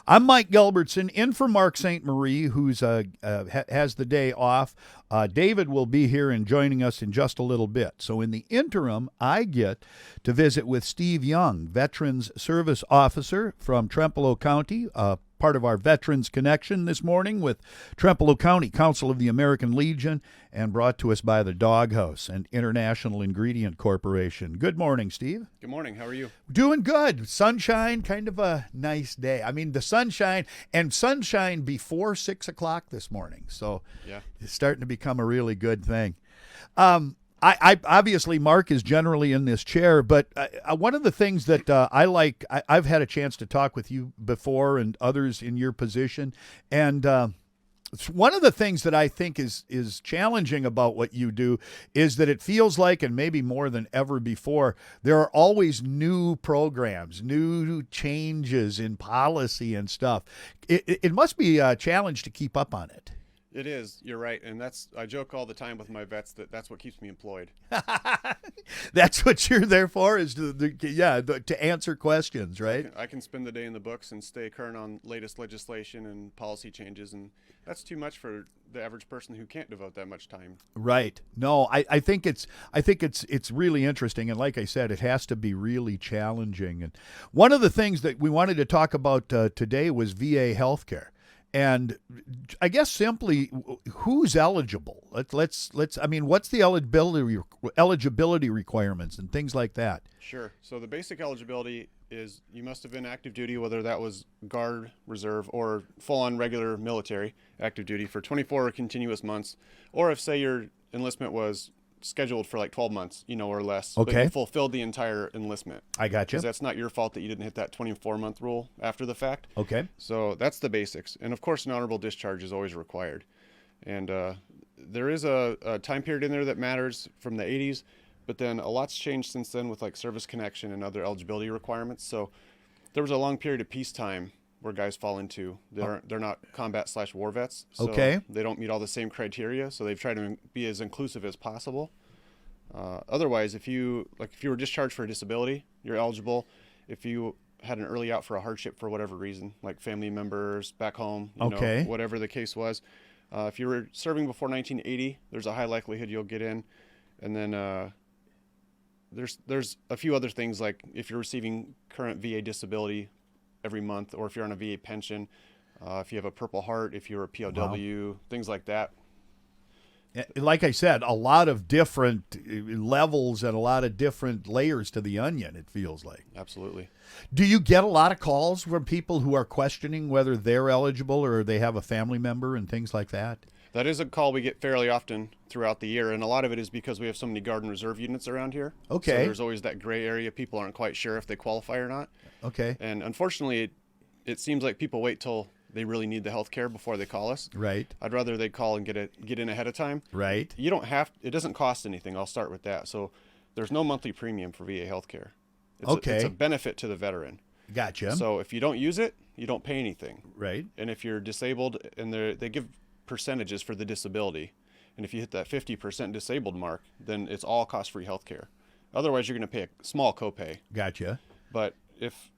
I'm Mike Gilbertson, in for Mark St. Marie, who's has the day off. David will be here and joining us in just a little bit. So in the interim, I get to visit with Steve Young, Veterans Service Officer from Trempealeau County, part of our Veterans Connection this morning with Trempealeau County Council of the American Legion, and brought to us by the Doghouse and International Ingredient Corporation. Good morning, Steve. Good morning. How are you? Doing good. Sunshine, kind of a nice day. I mean, the sunshine before 6 o'clock this morning. So Yeah. it's starting to become a really good thing. I obviously, Mark is generally in this chair, but one of the things that I like, I've had a chance to talk with you before and others in your position, and it's one of the things that I think is challenging about what you do is that it feels like, and maybe more than ever before, there are always new programs, new changes in policy and stuff. It must be a challenge to keep up on it. It is. You're right. And I joke all the time with my vets that's what keeps me employed. That's what you're there for, is to answer questions, right? I can spend the day in the books and stay current on latest legislation and policy changes, and that's too much for the average person who can't devote that much time. Right. No, I think it's really interesting, and like I said, it has to be really challenging. And one of the things that we wanted to talk about today was VA healthcare. And I guess simply, who's eligible? Let's. I mean, what's the eligibility requirements and things like that? Sure. So the basic eligibility is you must have been active duty, whether that was Guard, Reserve, or full-on regular military active duty for 24 continuous months, or if, say, your enlistment was scheduled for like 12 months, or less. Okay. But you fulfilled the entire enlistment. I got you. Because that's not your fault that you didn't hit that 24-month rule after the fact. Okay. So that's the basics. And of course, an honorable discharge is always required. And there is a time period in there that matters from the 80s, but then a lot's changed since then with like service connection and other eligibility requirements. So there was a long period of peacetime where guys fall into. They're not combat/war vets. So Okay. they don't meet all the same criteria. So they've tried to be as inclusive as possible. Otherwise, if you were discharged for a disability, you're eligible. If you had an early out for a hardship for whatever reason, like family members back home, whatever the case was. If you were serving before 1980, there's a high likelihood you'll get in. And then there's a few other things, like if you're receiving current VA disability every month, or if you're on a VA pension, if you have a Purple Heart, if you're a POW, things like that. Like I said, a lot of different levels and a lot of different layers to the onion, it feels like. Absolutely. Do you get a lot of calls from people who are questioning whether they're eligible or they have a family member and things like that? That is a call we get fairly often throughout the year, and a lot of it is because we have so many Guard and Reserve units around here. Okay. So there's always that gray area. People aren't quite sure if they qualify or not. Okay. And unfortunately, it seems like people wait till they really need the health care before they call us. Right. I'd rather they call and get in ahead of time. Right. It doesn't cost anything. I'll start with that. So there's no monthly premium for VA health care. It's a benefit to the veteran. Gotcha. So if you don't use it, you don't pay anything. Right. And if you're disabled, and they give percentages for the disability, and if you hit that 50% disabled mark, then it's all cost-free health care. Otherwise, you're going to pay a small copay. Gotcha. But if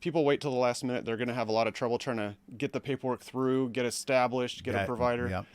people wait till the last minute, they're going to have a lot of trouble trying to get the paperwork through, get established, get a provider. Yep.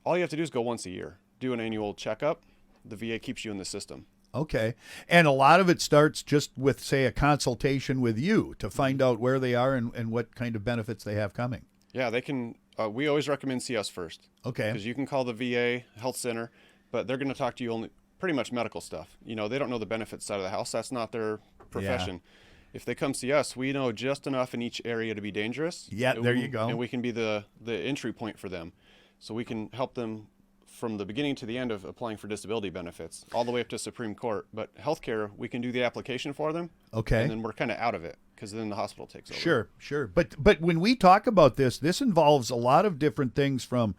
All you have to do is go once a year, do an annual checkup. The VA keeps you in the system. Okay. And a lot of it starts just with, say, a consultation with you to find out where they are and what kind of benefits they have coming. Yeah, they can. We always recommend see us first. Okay. Because you can call the VA health center, but they're going to talk to you only pretty much medical stuff. They don't know the benefits side of the house. That's not their profession. Yeah. If they come see us, we know just enough in each area to be dangerous. Yeah, there you go. And we can be the entry point for them. So we can help them from the beginning to the end of applying for disability benefits, all the way up to Supreme Court. But healthcare, we can do the application for them. Okay. And then we're kind of out of it, because then the hospital takes over. Sure. But when we talk about this involves a lot of different things from,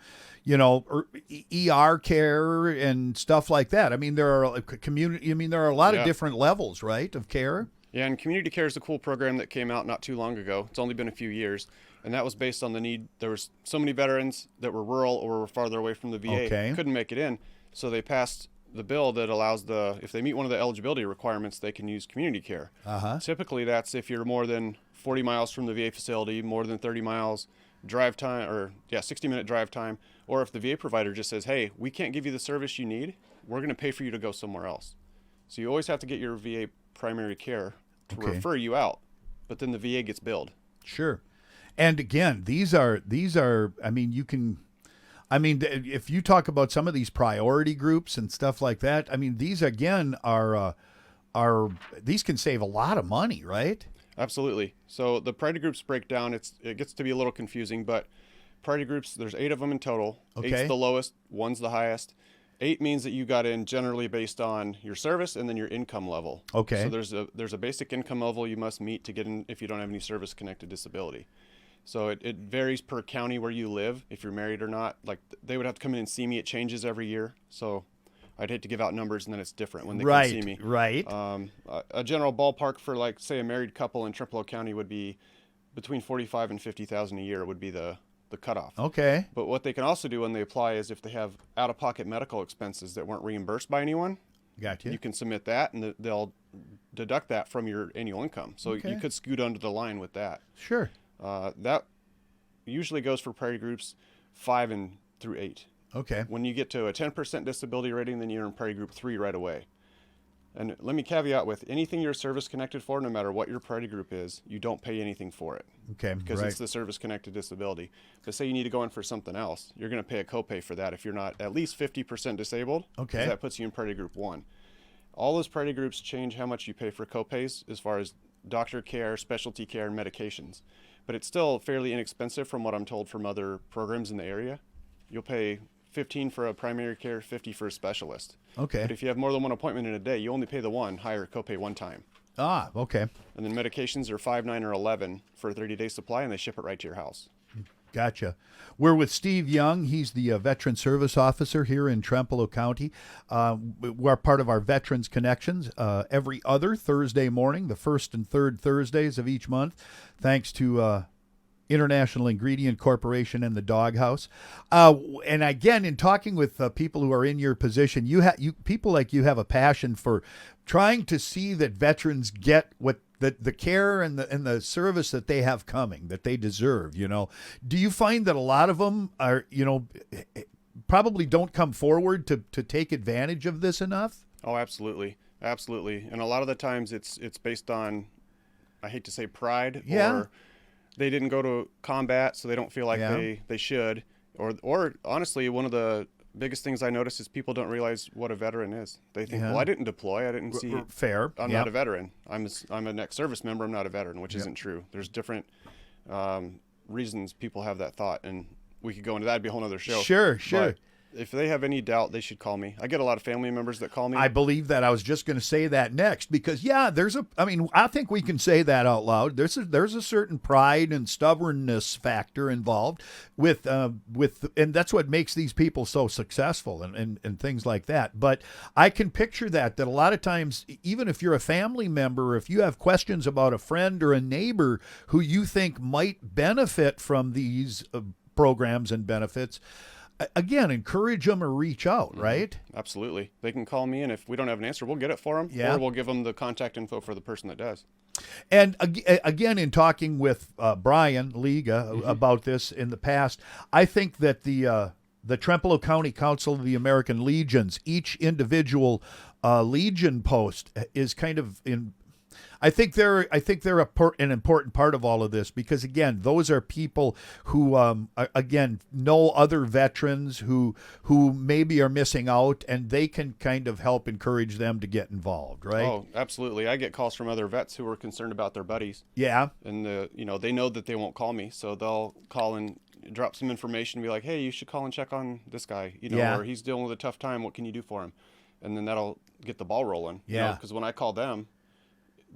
ER care and stuff like that. I mean, there are there are a lot of different levels, right, of care? Yeah, and community care is a cool program that came out not too long ago. It's only been a few years, and that was based on the need. There was so many veterans that were rural or were farther away from the VA, couldn't make it in, so they passed the bill that allows if they meet one of the eligibility requirements, they can use community care. Typically, that's if you're more than 40 miles from the VA facility, more than 30 miles drive time, or 60-minute drive time, or if the VA provider just says, hey, we can't give you the service you need, we're going to pay for you to go somewhere else. So you always have to get your VA primary care to refer you out, but then the VA gets billed. Sure. And again, these are, I mean, if you talk about some of these priority groups and stuff like that, I mean, these again are these can save a lot of money, right? Absolutely. So the priority groups break down. It gets to be a little confusing, but priority groups, there's 8 of them in total. Okay. 8's the lowest, 1's the highest. 8 means that you got in generally based on your service and then your income level. Okay. So there's a basic income level you must meet to get in if you don't have any service-connected disability. So it varies per county where you live, if you're married or not. Like, they would have to come in and see me. It changes every year. So I'd hate to give out numbers and then it's different when they come see me. Right. A general ballpark for, like, say, a married couple in Trempealeau County would be between $45,000 and $50,000 a year would be the cutoff. Okay. But what they can also do when they apply is if they have out-of-pocket medical expenses that weren't reimbursed by anyone, gotcha, you can submit that and they'll deduct that from your annual income. So you could scoot under the line with that. Sure. That usually goes for priority groups 5 and through 8. Okay. When you get to a 10% disability rating, then you're in priority group 3 right away. And let me caveat with anything you're service connected for, no matter what your priority group is, you don't pay anything for it. Okay. Because it's the service connected disability. But say you need to go in for something else, you're going to pay a copay for that if you're not at least 50% disabled. Okay. That puts you in priority group 1. All those priority groups change how much you pay for copays as far as doctor care, specialty care, and medications. But it's still fairly inexpensive from what I'm told from other programs in the area. You'll pay $15 for a primary care, $50 for a specialist. Okay. But if you have more than one appointment in a day, you only pay the higher copay one time. Ah, okay. And then medications are $5, $9, or $11 for a 30-day supply, and they ship it right to your house. Gotcha. We're with Steve Young. He's the Veteran Service Officer here in Trempealeau County. We're part of our Veterans Connections every other Thursday morning, the first and third Thursdays of each month, thanks to International Ingredient Corporation and the Doghouse. And again, in talking with people who are in your position, people like you have a passion for trying to see that veterans get what the care and the service that they have coming, that they deserve. You know, do you find that a lot of them are, probably don't come forward to take advantage of this enough? Oh, absolutely, absolutely. And a lot of the times it's based on, I hate to say, pride, or they didn't go to combat, so they don't feel like they should. Or honestly, one of the biggest things I notice is people don't realize what a veteran is. They think, well, I didn't deploy. I didn't see. Fair. I'm not a veteran. I'm an ex-service member. I'm not a veteran, which isn't true. There's different reasons people have that thought, and we could go into that. It'd be a whole other show. Sure. But if they have any doubt, they should call me. I get a lot of family members that call me. I believe that. I was just going to say that next because, I think we can say that out loud. There's a certain pride and stubbornness factor involved with and that's what makes these people so successful and things like that. But I can picture that a lot of times, even if you're a family member, or if you have questions about a friend or a neighbor who you think might benefit from these programs and benefits, again, encourage them or reach out, right? Absolutely. They can call me, and if we don't have an answer, we'll get it for them, or we'll give them the contact info for the person that does. And again, in talking with Brian Liga about this in the past, I think that the Trempealeau County Council of the American Legions, each individual Legion post is kind of in. I think they're an important part of all of this because, again, those are people who again know other veterans who maybe are missing out, and they can kind of help encourage them to get involved, right? Oh, absolutely. I get calls from other vets who are concerned about their buddies. Yeah. And they know that they won't call me, so they'll call and drop some information and be like, hey, you should call and check on this guy, or he's dealing with a tough time. What can you do for him? And then that'll get the ball rolling. Yeah. Because when I call them,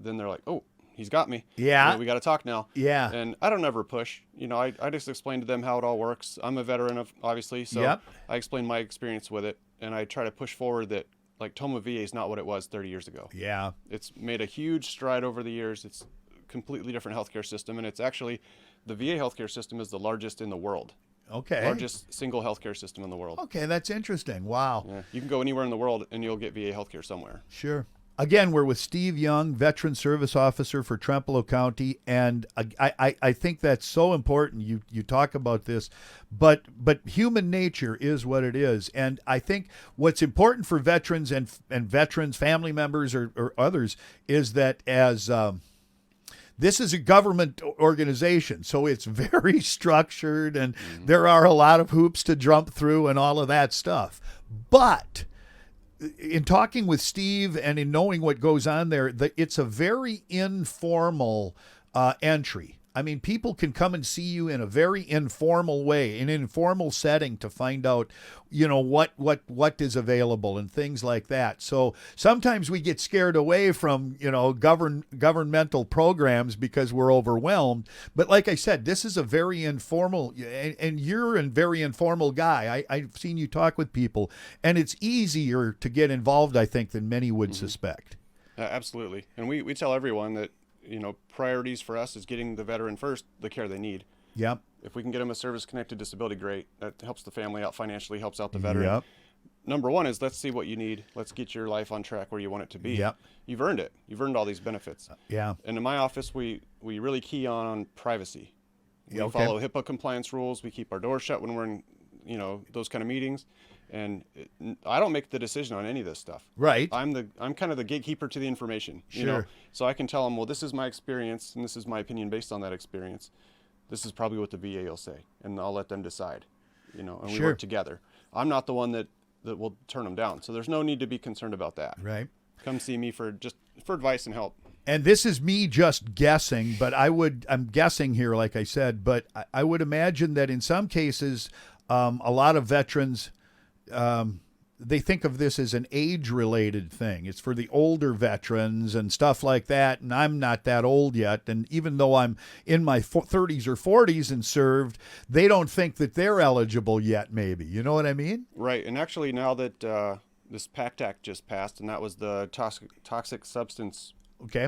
then they're like, oh, he's got me. Yeah. We got to talk now. Yeah. And I don't ever push. I just explain to them how it all works. I'm a veteran, obviously, so I explain my experience with it, and I try to push forward that, like, Toma VA is not what it was 30 years ago. Yeah. It's made a huge stride over the years. It's a completely different healthcare system, and it's actually, the VA healthcare system is the largest in the world. Okay. Largest single healthcare system in the world. Okay, that's interesting. Wow. Yeah. You can go anywhere in the world and you'll get VA healthcare somewhere. Sure. Again, we're with Steve Young, Veteran Service Officer for Trempealeau County, and I think that's so important. You talk about this, but human nature is what it is, and I think what's important for veterans and veterans, family members, or others is that as this is a government organization, so it's very structured, and there are a lot of hoops to jump through and all of that stuff, but in talking with Steve and in knowing what goes on there, it's a very informal entry. I mean, people can come and see you in a very informal way, in an informal setting to find out, what is available and things like that. So sometimes we get scared away from, governmental programs because we're overwhelmed. But like I said, this is a very informal, and you're a very informal guy. I've seen you talk with people, and it's easier to get involved, I think, than many would suspect. Absolutely. And we tell everyone that, priorities for us is getting the veteran first, the care they need. Yep. If we can get them a service-connected disability, great. That helps the family out financially, helps out the veteran. Yep. Number one is let's see what you need. Let's get your life on track where you want it to be. Yep. You've earned it. You've earned all these benefits. Yeah. And in my office, we really key on privacy. We Okay. follow HIPAA compliance rules. We keep our doors shut when we're in, those kind of meetings. And I don't make the decision on any of this stuff. Right. I'm kind of the gatekeeper to the information. Sure. So I can tell them, well, this is my experience, and this is my opinion based on that experience. This is probably what the VA will say, and I'll let them decide. And we Sure. work together. I'm not the one that will turn them down, so there's no need to be concerned about that. Right. Come see me for advice and help. And this is me just guessing, but I'm guessing here, like I said, but I would imagine that in some cases, a lot of veterans, they think of this as an age-related thing. It's for the older veterans and stuff like that, and I'm not that old yet. And even though I'm in my 30s or 40s and served, they don't think that they're eligible yet, maybe. You know what I mean? Right. And actually, now that this PACT Act just passed, and that was the toxic substance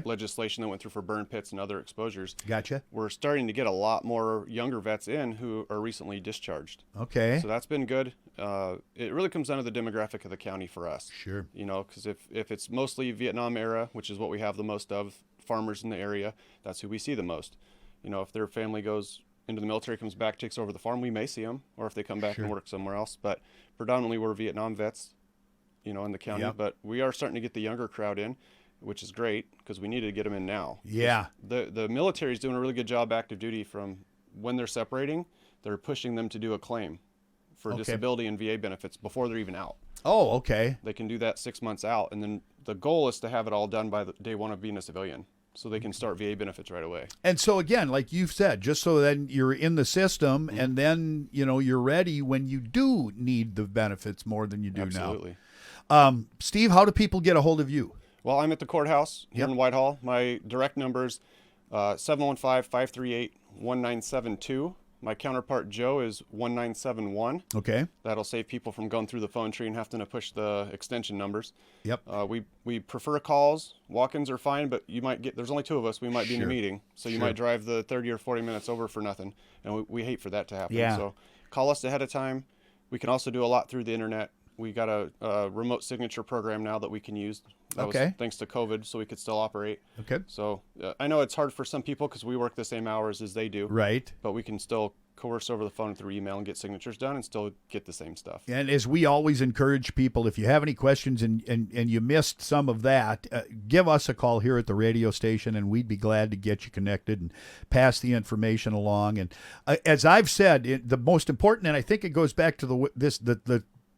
legislation that went through for burn pits and other exposures. Gotcha. We're starting to get a lot more younger vets in who are recently discharged. Okay. So that's been good. It really comes down to the demographic of the county for us. Sure. Because if it's mostly Vietnam era, which is what we have the most of, farmers in the area, that's who we see the most. If their family goes into the military, comes back, takes over the farm, we may see them, or if they come back and work somewhere else. But predominantly we're Vietnam vets, in the county. Yep. But we are starting to get the younger crowd in, which is great because we need to get them in now. Yeah. The military is doing a really good job active duty from when they're separating. They're pushing them to do a claim for disability and VA benefits before they're even out. Oh, okay. They can do that 6 months out. And then the goal is to have it all done by day one of being a civilian so they can start VA benefits right away. And so again, like you've said, just so then you're in the system and then, you're ready when you do need the benefits more than you do Absolutely. now. Steve, how do people get a hold of you? Well, I'm at the courthouse here in Whitehall. My direct number is 715-538-1972. My counterpart, Joe, is 1971. Okay. That'll save people from going through the phone tree and having to push the extension numbers. Yep. We prefer calls. Walk-ins are fine, but there's only two of us. We might be in a meeting. So you might drive the 30 or 40 minutes over for nothing. And we hate for that to happen. Yeah. So call us ahead of time. We can also do a lot through the internet. We got a remote signature program now that we can use. That was thanks to COVID, so we could still operate. Okay. So I know it's hard for some people because we work the same hours as they do. Right. But we can still coerce over the phone through email and get signatures done and still get the same stuff. And as we always encourage people, if you have any questions and you missed some of that, give us a call here at the radio station, and we'd be glad to get you connected and pass the information along. And as I've said, the most important, and I think it goes back to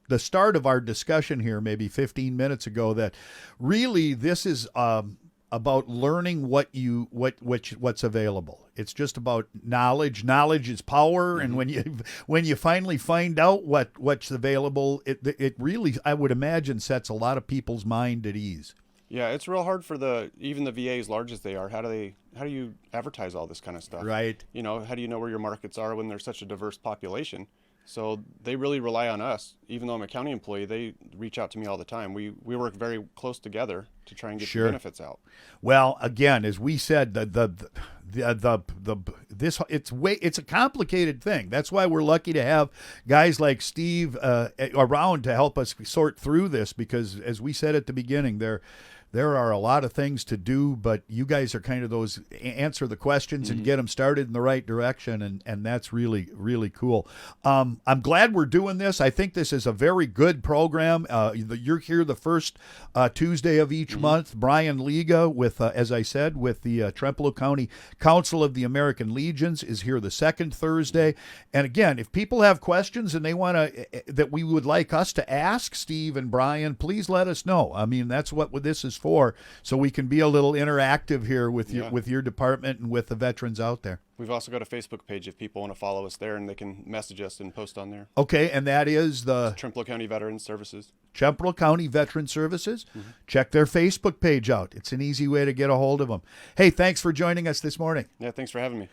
the start of our discussion here, maybe 15 minutes ago, that really this is about learning what's available. It's just about knowledge. Knowledge is power, and when you finally find out what's available, it really, I would imagine, sets a lot of people's mind at ease. Yeah, it's real hard for even the VA, as large as they are. How do you advertise all this kind of stuff? Right. How do you know where your markets are when there's such a diverse population? So they really rely on us. Even though I'm a county employee, they reach out to me all the time. We work very close together to try and get the benefits out. Well, again, as we said, it's a complicated thing. That's why we're lucky to have guys like Steve around to help us sort through this, because as we said at the beginning, there are a lot of things to do, but you guys are kind of those answer the questions and get them started in the right direction, and that's really, really cool. I'm glad we're doing this. I think this is a very good program. You're here the first Tuesday of each month. Brian Liga, with as I said, with the Trempealeau County Council of the American Legions, is here the second Thursday. And again, if people have questions and they want to that we would like us to ask Steve and Brian, please let us know. I mean, that's what this is for, so we can be a little interactive here with your department and with the veterans out there. We've also got a Facebook page if people want to follow us there, and they can message us and post on there. Okay, and that is the Trempealeau County Veterans Services. Trempealeau County Veteran Services. Check their Facebook page out. It's an easy way to get a hold of them. Hey, thanks for joining us this morning. Yeah, thanks for having me.